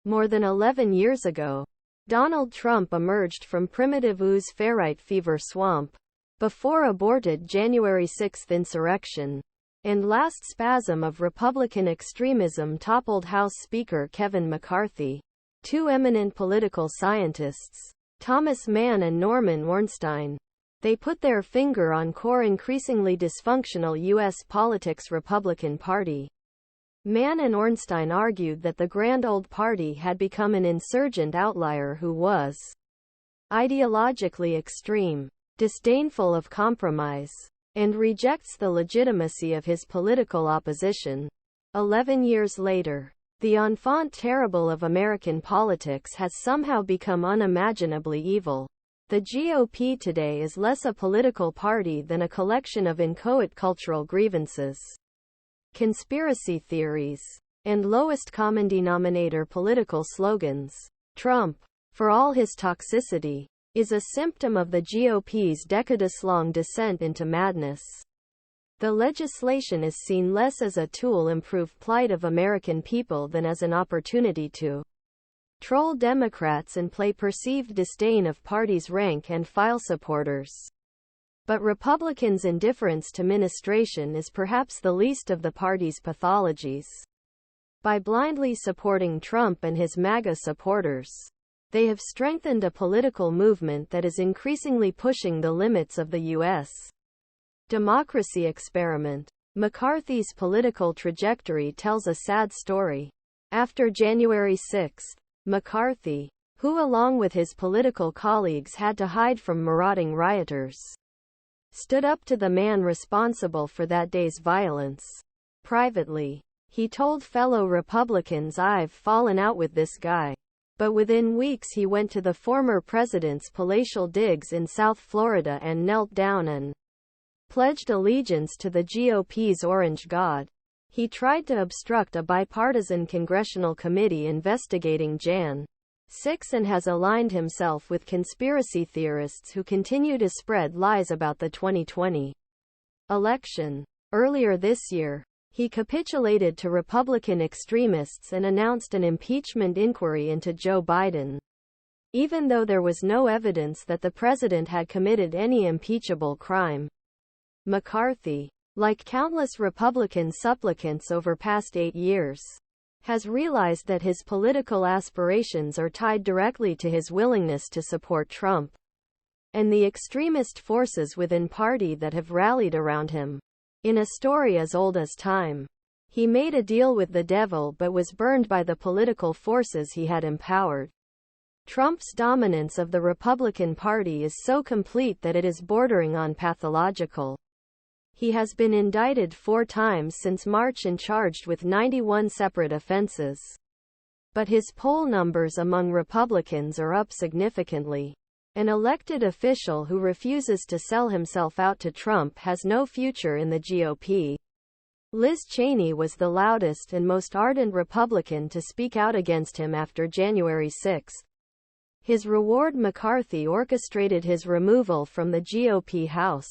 More than 11 years ago, Donald Trump emerged from primitive ooze ferrite fever swamp, before aborted January 6 insurrection, and last spasm of Republican extremism toppled House Speaker Kevin McCarthy. Two eminent political scientists, Thomas Mann and Norman Ornstein, they put their finger on core increasingly dysfunctional U.S. politics. Republican Party. Mann and Ornstein argued that the grand old party had become an insurgent outlier who was ideologically extreme, disdainful of compromise, and rejects the legitimacy of his political opposition. 11 years later, the enfant terrible of American politics has somehow become unimaginably evil. The GOP today is less a political party than a collection of inchoate cultural grievances, conspiracy theories, and lowest-common-denominator political slogans. Trump, for all his toxicity, is a symptom of the GOP's decades-long descent into madness. The legislation is seen less as a tool to improve plight of American people than as an opportunity to troll Democrats and play perceived disdain of party's rank-and-file supporters. But Republicans' indifference to ministration is perhaps the least of the party's pathologies. By blindly supporting Trump and his MAGA supporters, they have strengthened a political movement that is increasingly pushing the limits of the U.S. democracy experiment. McCarthy's political trajectory tells a sad story. After January 6, McCarthy, who along with his political colleagues had to hide from marauding rioters, stood up to the man responsible for that day's violence. Privately, he told fellow Republicans, "I've fallen out with this guy." But within weeks he went to the former president's palatial digs in South Florida and knelt down and pledged allegiance to the GOP's Orange God. He tried to obstruct a bipartisan congressional committee investigating Jan. 6 and has aligned himself with conspiracy theorists who continue to spread lies about the 2020 election. Earlier this year, he capitulated to Republican extremists and announced an impeachment inquiry into Joe Biden, even though there was no evidence that the president had committed any impeachable crime. McCarthy, like countless Republican supplicants over past 8 years, has realized that his political aspirations are tied directly to his willingness to support Trump and the extremist forces within party that have rallied around him. In a story as old as time, he made a deal with the devil but was burned by the political forces he had empowered. Trump's dominance of the Republican Party is so complete that it is bordering on pathological. He has been indicted 4 times since March and charged with 91 separate offenses. But his poll numbers among Republicans are up significantly. An elected official who refuses to sell himself out to Trump has no future in the GOP. Liz Cheney was the loudest and most ardent Republican to speak out against him after January 6. His reward: McCarthy orchestrated his removal from the GOP House.